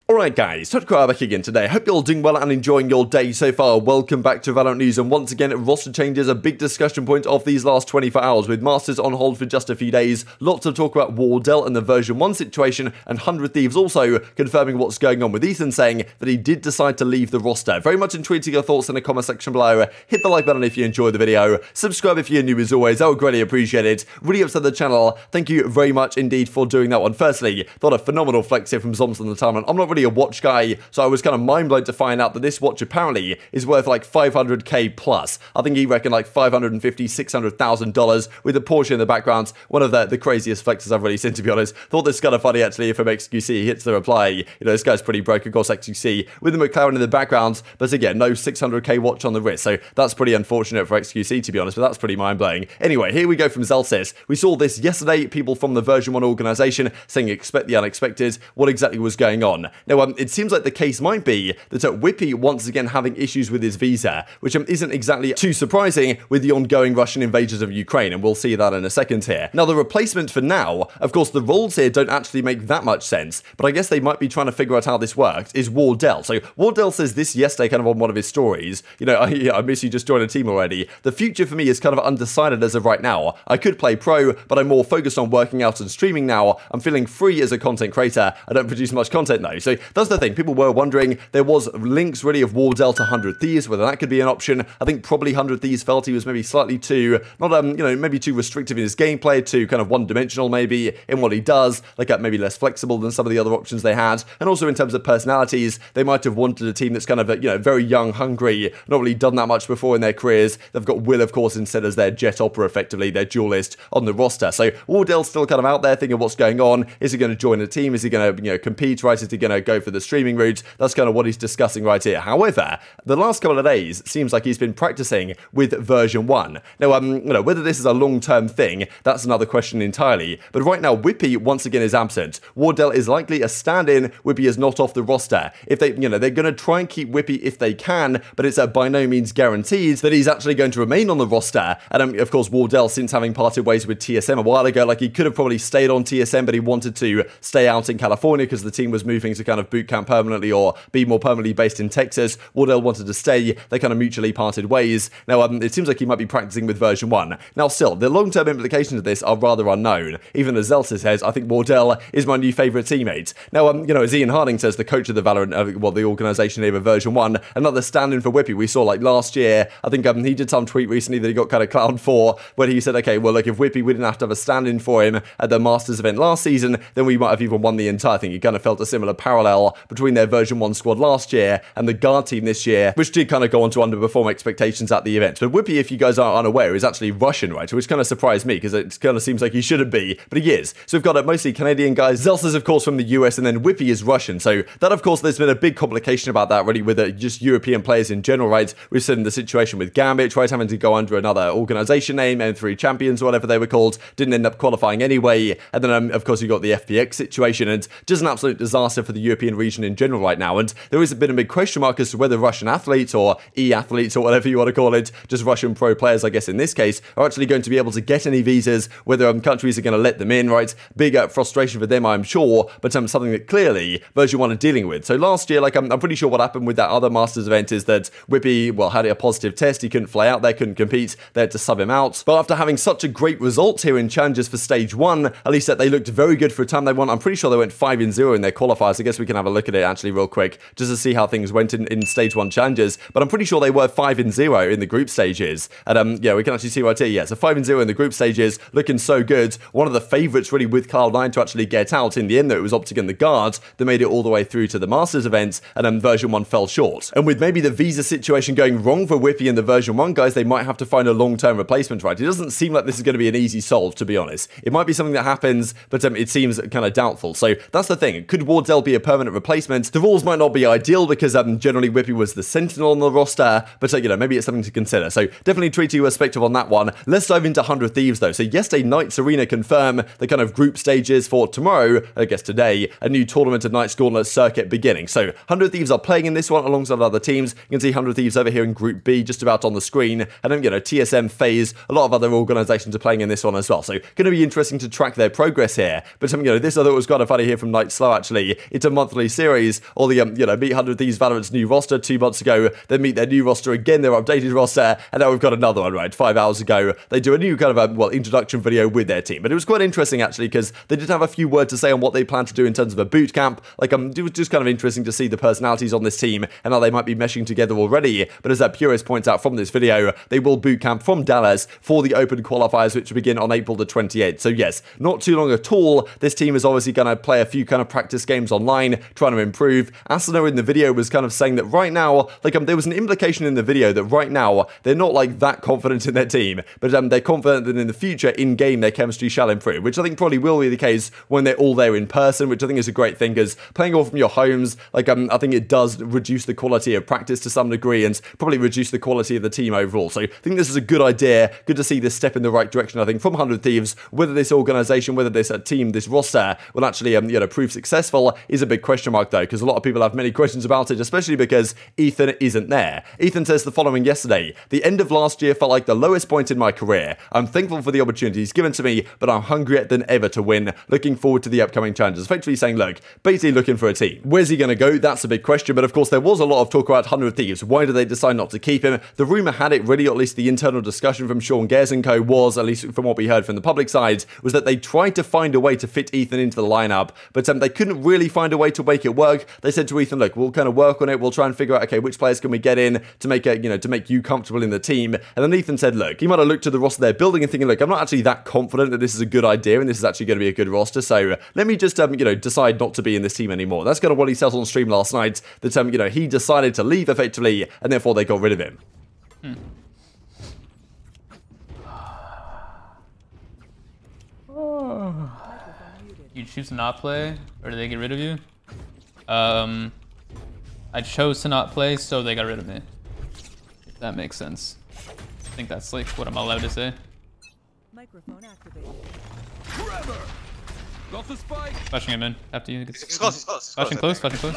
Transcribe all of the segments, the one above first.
Alright guys, TacticalRab back again today. Hope you're all doing well and enjoying your day so far. Welcome back to VALORANT News, and once again, roster changes a big discussion point of these last 24 hours, with Masters on hold for just a few days. Lots of talk about Wardell and the Version 1 situation, and 100 Thieves also confirming what's going on, with Ethan saying that he did decide to leave the roster. Very much intrigued to your thoughts in the comment section below. Hit the like button if you enjoyed the video. Subscribe if you're new as always, I would greatly appreciate it. Really up to the channel. Thank you very much indeed for doing that one. Firstly, thought a phenomenal flex here from Zoms on the timeline. I'm not really a watch guy, so I was kind of mind blown to find out that this watch apparently is worth like 500k plus. I think he reckoned like $550,000, $600,000 with a Porsche in the background. One of the craziest flexes I've really seen, to be honest. Thought this kind of funny actually from XQC hits the reply. You know, this guy's pretty broke, of course, XQC with the McLaren in the background, but again, no 600k watch on the wrist. So that's pretty unfortunate for XQC, to be honest, but that's pretty mind blowing. Anyway, here we go from Zelsis. We saw this yesterday. People from the Version 1 organization saying expect the unexpected. What exactly was going on? Now, it seems like the case might be that Whippy once again having issues with his visa, which isn't exactly too surprising with the ongoing Russian invasions of Ukraine, and we'll see that in a second here. Now, the replacement for now, of course, the roles here don't actually make that much sense, but I guess they might be trying to figure out how this works, is Wardell. So Wardell says this yesterday kind of on one of his stories, you know, I miss you, just joined a team already. The future for me is kind of undecided as of right now. I could play pro, but I'm more focused on working out and streaming now. I'm feeling free as a content creator. I don't produce much content though. So that's the thing. People were wondering, there was links really of Wardell to 100 Thieves, whether that could be an option. I think probably 100 Thieves felt he was maybe slightly too, not, you know, maybe too restrictive in his gameplay, too kind of one-dimensional maybe in what he does, like maybe less flexible than some of the other options they had. And also in terms of personalities, they might have wanted a team that's kind of, you know, very young, hungry, not really done that much before in their careers. They've got Will, of course, instead as their jet opera, effectively, their duelist on the roster. So Wardell's still kind of out there thinking what's going on. Is he going to join a team? Is he going to, you know, compete, right? Is he going to go for the streaming route? That's kind of what he's discussing right here. However, the last couple of days seems like he's been practicing with Version 1. Now, you know, whether this is a long-term thing, that's another question entirely. But right now, Whippy once again is absent. Wardell is likely a stand-in. Whippy is not off the roster. If they, you know, they're going to try and keep Whippy if they can, but it's by no means guaranteed that he's actually going to remain on the roster. And of course, Wardell, since having parted ways with TSM a while ago, like he could have probably stayed on TSM, but he wanted to stay out in California because the team was moving to kind of boot camp permanently or be more permanently based in Texas. Wardell wanted to stay. They kind of mutually parted ways. Now, it seems like he might be practicing with Version 1. Now, still, the long-term implications of this are rather unknown. Even as Zelsis says, I think Wardell is my new favorite teammate. Now, you know, as Ian Harding says, the coach of the VALORANT, well, the organization here of Version 1, another stand-in for Whippy. We saw, like, last year, I think he did some tweet recently that he got kind of clowned for, where he said, okay, well, look, if Whippy, we didn't have to have a stand-in for him at the Masters event last season, then we might have even won the entire thing. He kind of felt a similar parallel between their Version 1 squad last year and the guard team this year, which did kind of go on to underperform expectations at the event. But Whippy, if you guys are unaware, is actually Russian, right? Which kind of surprised me, because it kind of seems like he shouldn't be, but he is. So we've got mostly Canadian guys. Zelsis, of course, from the US, and then Whippy is Russian. So that, of course, there's been a big complication about that, really, with just European players in general, right? We've seen the situation with Gambit, right, having to go under another organization name, M3 Champions, or whatever they were called, didn't end up qualifying anyway. And then, of course, you got the FPX situation, and just an absolute disaster for the European region in general right now. And there has been a big question mark as to whether Russian athletes, or e-athletes, or whatever you want to call it, just Russian pro players, I guess in this case, are actually going to be able to get any visas, whether countries are going to let them in, right? Big frustration for them, I'm sure, but something that clearly Version 1 are dealing with. So last year, like, I'm pretty sure what happened with that other Masters event is that Whippy, well, had a positive test. He couldn't fly out there, couldn't compete. They had to sub him out. But after having such a great result here in challenges for stage 1, at least that they looked very good for a time they won. I'm pretty sure they went 5-0 in their qualifiers. I guess we can have a look at it actually real quick, just to see how things went in stage 1 challenges. But I'm pretty sure they were 5-0 in the group stages. And yeah, we can actually see right here. Yeah, so 5-0 in the group stages, looking so good. One of the favourites really with Cloud9 to actually get out. In the end, though, it was Optic and the Guard that made it all the way through to the Masters event, and then Version 1 fell short. And with maybe the visa situation going wrong for Whippy and the Version 1 guys, they might have to find a long-term replacement, right? It doesn't seem like this is going to be an easy solve, to be honest. It might be something that happens, but it seems kind of doubtful. So that's the thing. Could Wardell be a permanent replacement? The rules might not be ideal because generally Whippy was the Sentinel on the roster, but you know, maybe it's something to consider. So definitely treat you perspective on that one. Let's dive into 100 Thieves though. So yesterday, Knights Arena confirm the kind of group stages for tomorrow, I guess today, a new tournament of Knights Gauntlet circuit beginning. So 100 Thieves are playing in this one alongside other teams. You can see 100 Thieves over here in Group B, just about on the screen. And then, you know, TSM, FaZe, a lot of other organizations are playing in this one as well. So going to be interesting to track their progress here. But you know, this I thought was kind of funny here from Night Slow actually. It's a monthly series, or the, you know, meet 100 Thieves Valorant's new roster 2 months ago, then meet their new roster again, their updated roster, and now we've got another one, right? 5 hours ago, they do a new kind of, well, introduction video with their team. But it was quite interesting, actually, because they did have a few words to say on what they plan to do in terms of a boot camp. Like, it was just kind of interesting to see the personalities on this team and how they might be meshing together already. But as that purist points out from this video, they will boot camp from Dallas for the open qualifiers, which begin on April the 28th. So yes, not too long at all. This team is obviously going to play a few kind of practice games online, trying to improve. Asuna in the video was kind of saying that right now, like, there was an implication in the video that right now, they're not like that confident in their team, but they're confident that in the future, in-game, their chemistry shall improve, which I think probably will be the case when they're all there in person, which I think is a great thing, because playing all from your homes, like, I think it does reduce the quality of practice to some degree, and probably reduce the quality of the team overall. So I think this is a good idea. Good to see this step in the right direction, I think, from 100 Thieves. Whether this organization, whether this team, this roster will actually, you know, prove successful is a big question mark, though, because a lot of people have many questions about it, especially because Ethan isn't there. Ethan says the following yesterday: "The end of last year felt like the lowest point in my career. I'm thankful for the opportunities given to me, but I'm hungrier than ever to win. Looking forward to the upcoming challenges." Effectively saying, look, basically looking for a team. Where's he going to go? That's a big question, but of course there was a lot of talk about 100 Thieves. Why did they decide not to keep him? The rumor had it, really, or at least the internal discussion from Sean Gares and co was, at least from what we heard from the public side, was that they tried to find a way to fit Ethan into the lineup, but they couldn't really find a way to make it work. They said to Ethan, look, we'll kind of work on it. We'll try and figure out, okay, which players can we get in to make it, you know, to make you comfortable in the team. And then Ethan said, look, he might have looked at the roster they're building and thinking, look, I'm not actually that confident that this is a good idea and this is actually going to be a good roster. So let me just, you know, decide not to be in this team anymore. That's kind of what he said on stream last night, that, you know, he decided to leave effectively, and therefore they got rid of him. You choose to not play, or do they get rid of you? I chose to not play, so they got rid of me. If that makes sense. I think that's like what I'm allowed to say. Microphone activated. Got the spike. Flashing him in after you. He's close. Flashing close, flashing close.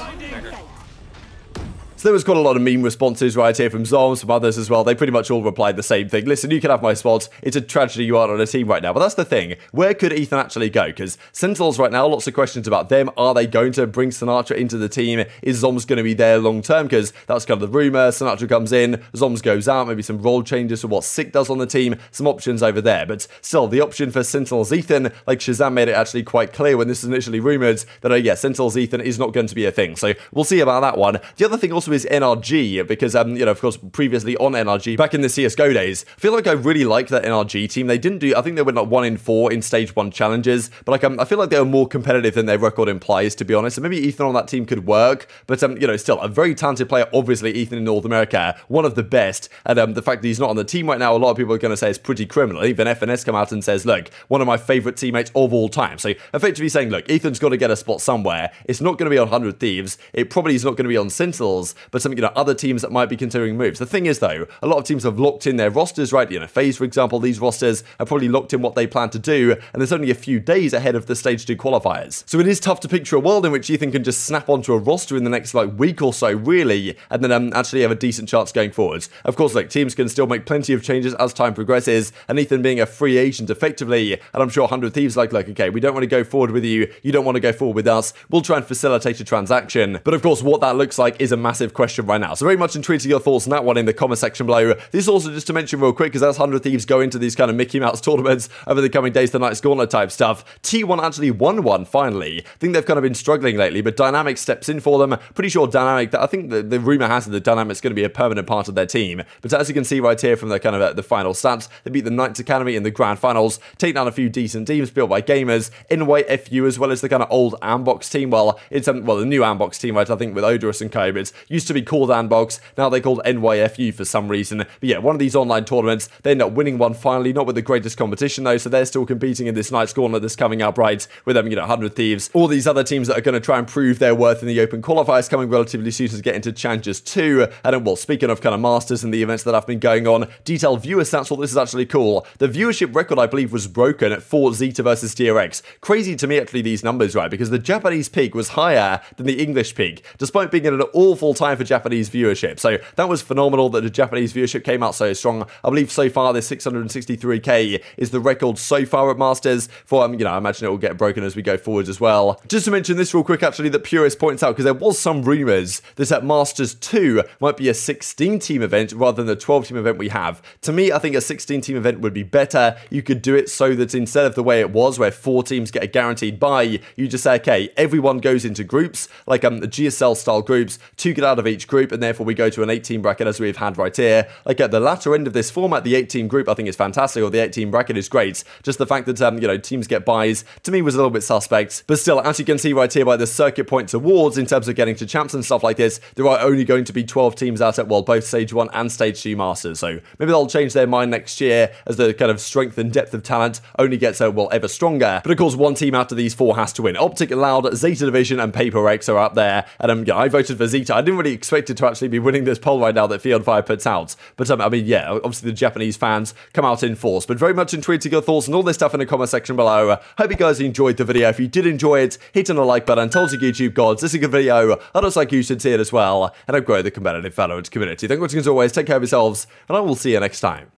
So there was quite a lot of meme responses right here from Zoms, from others as well. They pretty much all replied the same thing. Listen, you can have my spot. It's a tragedy you aren't on a team right now. But that's the thing. Where could Ethan actually go? Because Sentinels right now, lots of questions about them. Are they going to bring Sinatraa into the team? Is Zoms going to be there long term? Because that's kind of the rumor. Sinatraa comes in, Zoms goes out. Maybe some role changes for what Sick does on the team. Some options over there. But still, the option for Sentinels Ethan, like ShahZaM made it actually quite clear when this was initially rumored that, yeah, Sentinels Ethan is not going to be a thing. So we'll see about that one. The other thing also is NRG. Because, you know, of course, previously on NRG, back in the CSGO days, I feel like I really liked that NRG team. They didn't do, I think they went like 1 in 4 in stage 1 challenges, but like, I feel like they were more competitive than their record implies, to be honest. And maybe Ethan on that team could work, but, you know, still a very talented player, obviously, Ethan in North America, one of the best. And the fact that he's not on the team right now, a lot of people are going to say is pretty criminal. Even FNS come out and says, look, one of my favorite teammates of all time. So effectively saying, look, Ethan's got to get a spot somewhere. It's not going to be on 100 Thieves. It probably is not going to be on Sentinels, but some, you know, other teams that might be considering moves. The thing is, though, a lot of teams have locked in their rosters, right? You know, FaZe, for example, these rosters are probably locked in what they plan to do, and there's only a few days ahead of the stage 2 qualifiers. So it is tough to picture a world in which Ethan can just snap onto a roster in the next, like, week or so, really, and then actually have a decent chance going forwards. Of course, like, teams can still make plenty of changes as time progresses, and Ethan being a free agent effectively, and I'm sure 100 Thieves like, okay, we don't want to go forward with you, you don't want to go forward with us, we'll try and facilitate a transaction. But of course, what that looks like is a massive question right now. So very much intrigued to your thoughts on that one in the comment section below. This also just to mention real quick, because as 100 Thieves go into these kind of Mickey Mouse tournaments over the coming days, the Night's Gauntlet type stuff, T1 actually won one finally. I think they've kind of been struggling lately, but Dynamic steps in for them. Pretty sure Dynamic, I think the rumor has it that Dynamic's going to be a permanent part of their team. But as you can see right here from the kind of the final stats, they beat the Knights Academy in the grand finals, take down a few decent teams built by gamers, NYFU as well as the kind of old Ambox team. Well, it's the new Ambox team, right? I think with Odorous and co, but it used to be called Ambox, now they're called NYFU for some reason. But yeah, one of these online tournaments, they end up winning one finally, not with the greatest competition though, so they're still competing in this Night's Gauntlet that's coming up, right, with them, 100 Thieves. All these other teams that are going to try and prove their worth in the open qualifiers coming relatively soon to get into Challenges 2. And then, well, speaking of kind of Masters and the events that have been going on, detailed viewer stats, well, this is actually cool. The viewership record, I believe, was broken for Zeta versus DRX. Crazy to me, actually, these numbers, right, because the Japanese peak was higher than the English peak, despite being in an awful time all-time for Japanese viewership. So that was phenomenal that the Japanese viewership came out so strong. I believe so far this 663k is the record so far at Masters for, I imagine it will get broken as we go forward as well. Just to mention this real quick, actually, that Purist points out, because there was some rumours that at Masters 2 might be a 16-team event rather than the 12-team event we have. To me, I think a 16-team event would be better. You could do it so that instead of the way it was, where 4 teams get a guaranteed bye, you just say, okay, everyone goes into groups, like the GSL-style groups, 2 get out of each group, and therefore we go to an 8-team bracket as we've had right here. Like at the latter end of this format, the 8-team group I think is fantastic, or the 8-team bracket is great. Just the fact that, teams get byes, to me was a little bit suspect. But still, as you can see right here by the circuit points awards, in terms of getting to champs and stuff like this, there are only going to be 12 teams out at, well, both Stage 1 and Stage 2 Masters. So maybe they'll change their mind next year as the kind of strength and depth of talent only gets, ever stronger. But of course, one team out of these 4 has to win. Optic, Loud, Zeta Division, and Paper X are up there. And I voted for Zeta. I didn't really expect it to actually be winning this poll right now that Field Fire puts out. But obviously the Japanese fans come out in force. But very much intrigued to your thoughts and all this stuff in the comment section below. Hope you guys enjoyed the video. If you did enjoy it, hit on the like button. Told you YouTube gods, this is a good video. I'd also like you should see it as well. And I've grown the competitive Valorant community. Thank you as always. Take care of yourselves. And I will see you next time.